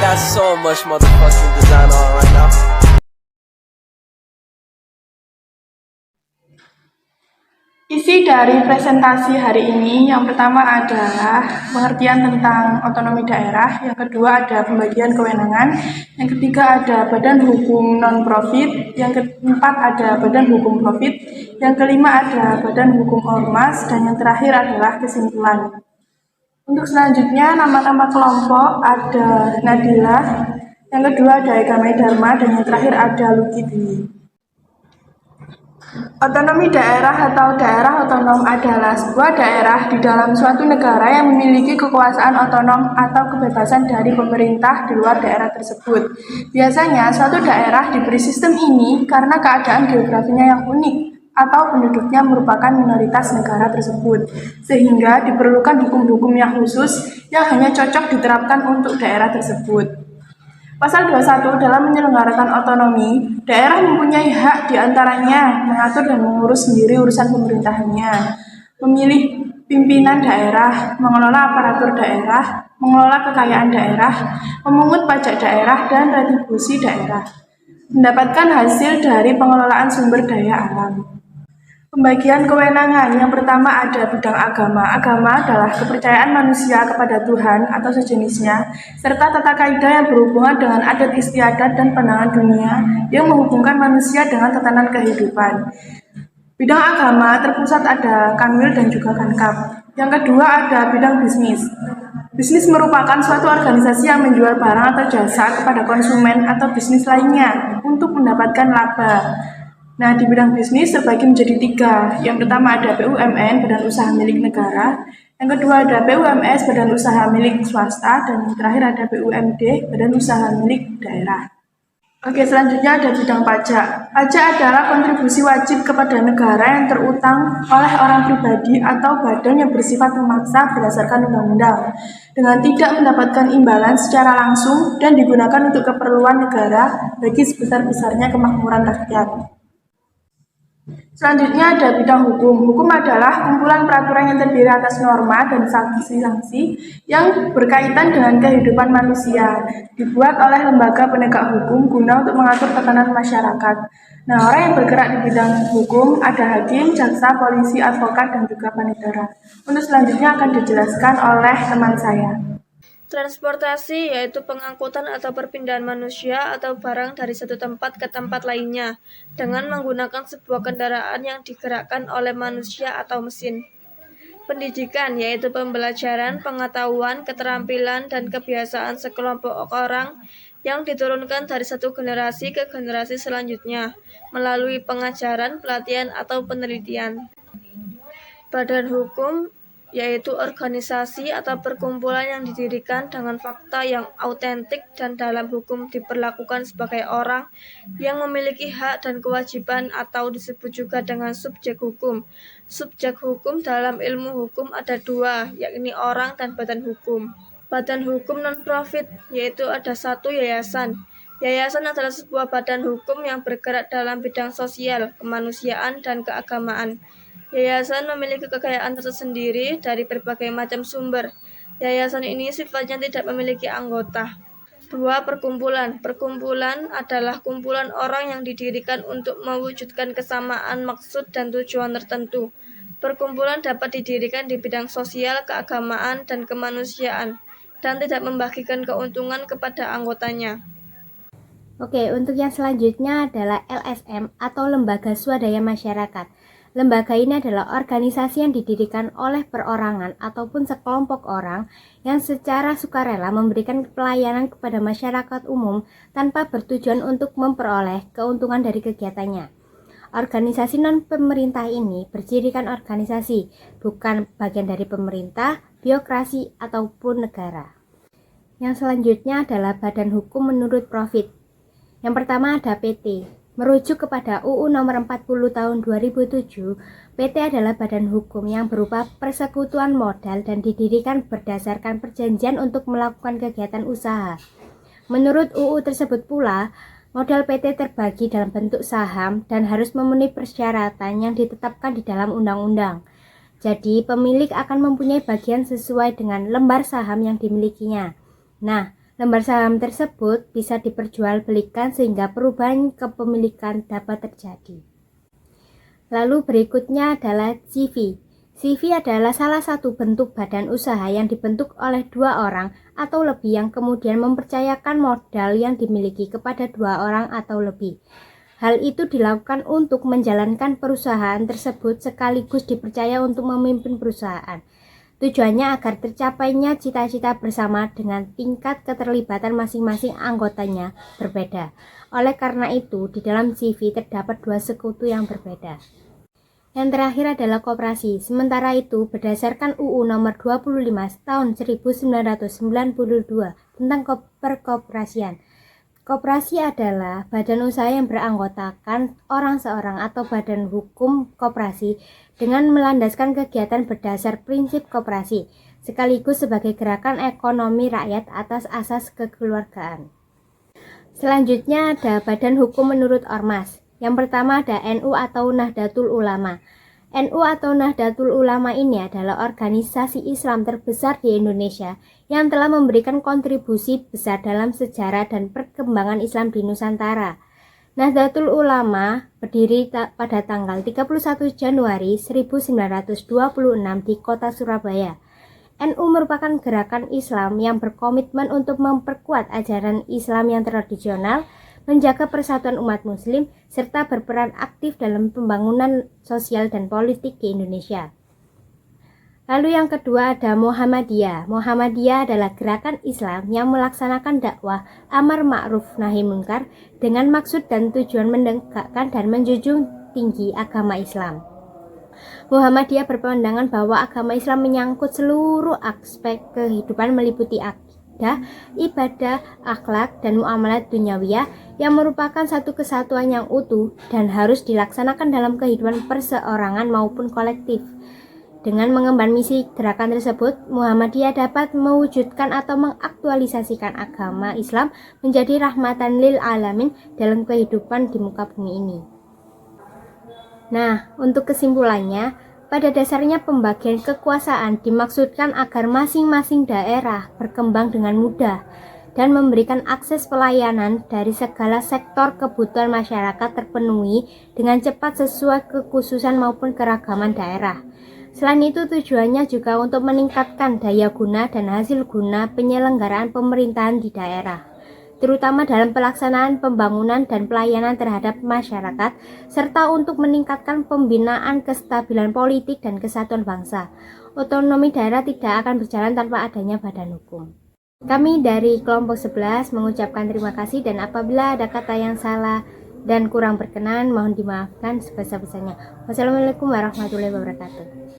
got so much motherfucking design on right now. Isi dari presentasi hari ini yang pertama adalah pengertian tentang otonomi daerah, yang kedua ada pembagian kewenangan, yang ketiga ada badan hukum non-profit, yang keempat ada badan hukum profit, yang kelima ada badan hukum ormas, dan yang terakhir adalah kesimpulan. Untuk selanjutnya nama-nama kelompok ada Nadila, yang kedua ada Eka Mai Dharma, dan yang terakhir ada Luki Dwi. Otonomi daerah atau daerah otonom adalah sebuah daerah di dalam suatu negara yang memiliki kekuasaan otonom atau kebebasan dari pemerintah di luar daerah tersebut. Biasanya suatu daerah diberi sistem ini karena keadaan geografinya yang unik atau penduduknya merupakan minoritas negara tersebut, sehingga diperlukan hukum-hukum yang khusus yang hanya cocok diterapkan untuk daerah tersebut. Pasal 21 dalam menyelenggarakan otonomi, daerah mempunyai hak diantaranya mengatur dan mengurus sendiri urusan pemerintahannya, memilih pimpinan daerah, mengelola aparatur daerah, mengelola kekayaan daerah, memungut pajak daerah dan retribusi daerah, mendapatkan hasil dari pengelolaan sumber daya alam. Pembagian kewenangan yang pertama ada bidang agama. Agama adalah kepercayaan manusia kepada Tuhan atau sejenisnya, serta tata kaidah yang berhubungan dengan adat istiadat dan pandangan dunia yang menghubungkan manusia dengan tatanan kehidupan. Bidang agama terpusat ada Kanwil dan juga Kankap. Yang kedua ada bidang bisnis. Bisnis merupakan suatu organisasi yang menjual barang atau jasa kepada konsumen atau bisnis lainnya untuk mendapatkan laba. Nah, di bidang bisnis terbagi menjadi 3. Yang pertama ada BUMN, Badan Usaha Milik Negara. Yang kedua ada BUMS, Badan Usaha Milik Swasta. Dan yang terakhir ada BUMD, Badan Usaha Milik Daerah. Oke, selanjutnya ada bidang pajak. Pajak adalah kontribusi wajib kepada negara yang terutang oleh orang pribadi atau badan yang bersifat memaksa berdasarkan undang-undang, dengan tidak mendapatkan imbalan secara langsung dan digunakan untuk keperluan negara bagi sebesar-besarnya kemakmuran rakyat. Selanjutnya ada bidang hukum. Hukum adalah kumpulan peraturan yang terdiri atas norma dan sanksi-sanksi yang berkaitan dengan kehidupan manusia, dibuat oleh lembaga penegak hukum guna untuk mengatur tatanan masyarakat. Nah, orang yang bergerak di bidang hukum ada hakim, jaksa, polisi, advokat, dan juga panitera. Untuk selanjutnya akan dijelaskan oleh teman saya. Transportasi yaitu pengangkutan atau perpindahan manusia atau barang dari satu tempat ke tempat lainnya dengan menggunakan sebuah kendaraan yang digerakkan oleh manusia atau mesin. Pendidikan yaitu pembelajaran, pengetahuan, keterampilan, dan kebiasaan sekelompok orang yang diturunkan dari satu generasi ke generasi selanjutnya melalui pengajaran, pelatihan, atau penelitian. Badan hukum yaitu organisasi atau perkumpulan yang didirikan dengan fakta yang autentik dan dalam hukum diperlakukan sebagai orang yang memiliki hak dan kewajiban atau disebut juga dengan subjek hukum. Subjek hukum dalam ilmu hukum ada 2, yakni orang dan badan hukum. Badan hukum non-profit yaitu ada 1 yayasan. Yayasan adalah sebuah badan hukum yang bergerak dalam bidang sosial, kemanusiaan, dan keagamaan. Yayasan memiliki kekayaan tersendiri dari berbagai macam sumber. Yayasan ini sifatnya tidak memiliki anggota. 2. Perkumpulan. Perkumpulan adalah kumpulan orang yang didirikan untuk mewujudkan kesamaan maksud dan tujuan tertentu. Perkumpulan dapat didirikan di bidang sosial, keagamaan, dan kemanusiaan, dan tidak membagikan keuntungan kepada anggotanya. Oke, untuk yang selanjutnya adalah LSM atau Lembaga Swadaya Masyarakat. Lembaga ini adalah organisasi yang didirikan oleh perorangan ataupun sekelompok orang yang secara sukarela memberikan pelayanan kepada masyarakat umum tanpa bertujuan untuk memperoleh keuntungan dari kegiatannya. Organisasi non-pemerintah ini bercirikan organisasi, bukan bagian dari pemerintah, birokrasi, ataupun negara. Yang selanjutnya adalah badan hukum menurut profit. Yang pertama ada PT. Merujuk kepada UU Nomor 40 Tahun 2007, PT adalah badan hukum yang berupa persekutuan modal dan didirikan berdasarkan perjanjian untuk melakukan kegiatan usaha. Menurut UU tersebut pula, modal PT terbagi dalam bentuk saham dan harus memenuhi persyaratan yang ditetapkan di dalam undang-undang. Jadi, pemilik akan mempunyai bagian sesuai dengan lembar saham yang dimilikinya. Nah, Lembar saham tersebut bisa diperjualbelikan sehingga perubahan kepemilikan dapat terjadi. Lalu berikutnya adalah CV. CV adalah salah satu bentuk badan usaha yang dibentuk oleh dua orang atau lebih yang kemudian mempercayakan modal yang dimiliki kepada dua orang atau lebih. Hal itu dilakukan untuk menjalankan perusahaan tersebut sekaligus dipercaya untuk memimpin perusahaan. Tujuannya agar tercapainya cita-cita bersama dengan tingkat keterlibatan masing-masing anggotanya berbeda. Oleh karena itu, di dalam CV terdapat dua sekutu yang berbeda. Yang terakhir adalah koperasi. Sementara itu, berdasarkan UU nomor 25 tahun 1992 tentang perkoperasian, koperasi adalah badan usaha yang beranggotakan orang seorang atau badan hukum koperasi dengan melandaskan kegiatan berdasar prinsip koperasi, sekaligus sebagai gerakan ekonomi rakyat atas asas kekeluargaan. Selanjutnya ada badan hukum menurut Ormas. Yang pertama ada NU atau Nahdlatul Ulama. NU atau Nahdlatul Ulama ini adalah organisasi Islam terbesar di Indonesia yang telah memberikan kontribusi besar dalam sejarah dan perkembangan Islam di Nusantara. Nahdlatul Ulama berdiri pada tanggal 31 Januari 1926 di kota Surabaya. NU merupakan gerakan Islam yang berkomitmen untuk memperkuat ajaran Islam yang tradisional, menjaga persatuan umat muslim, serta berperan aktif dalam pembangunan sosial dan politik di Indonesia. Lalu yang kedua ada Muhammadiyah. Muhammadiyah adalah gerakan Islam yang melaksanakan dakwah amar ma'ruf nahi munkar dengan maksud dan tujuan menegakkan dan menjunjung tinggi agama Islam. Muhammadiyah berpandangan bahwa agama Islam menyangkut seluruh aspek kehidupan meliputi akidah, ibadah, akhlak, dan muamalat duniawiyah yang merupakan satu kesatuan yang utuh dan harus dilaksanakan dalam kehidupan perseorangan maupun kolektif. Dengan mengemban misi gerakan tersebut, Muhammadiyah dapat mewujudkan atau mengaktualisasikan agama Islam menjadi rahmatan lil alamin dalam kehidupan di muka bumi ini. Nah, untuk kesimpulannya, pada dasarnya pembagian kekuasaan dimaksudkan agar masing-masing daerah berkembang dengan mudah dan memberikan akses pelayanan dari segala sektor kebutuhan masyarakat terpenuhi dengan cepat sesuai kekhususan maupun keragaman daerah. Selain itu, tujuannya juga untuk meningkatkan daya guna dan hasil guna penyelenggaraan pemerintahan di daerah, terutama dalam pelaksanaan pembangunan dan pelayanan terhadap masyarakat, serta untuk meningkatkan pembinaan kestabilan politik dan kesatuan bangsa. Otonomi daerah tidak akan berjalan tanpa adanya badan hukum. Kami dari kelompok 11 mengucapkan terima kasih, dan apabila ada kata yang salah dan kurang berkenan mohon dimaafkan sebesar-besarnya. Wassalamualaikum warahmatullahi wabarakatuh.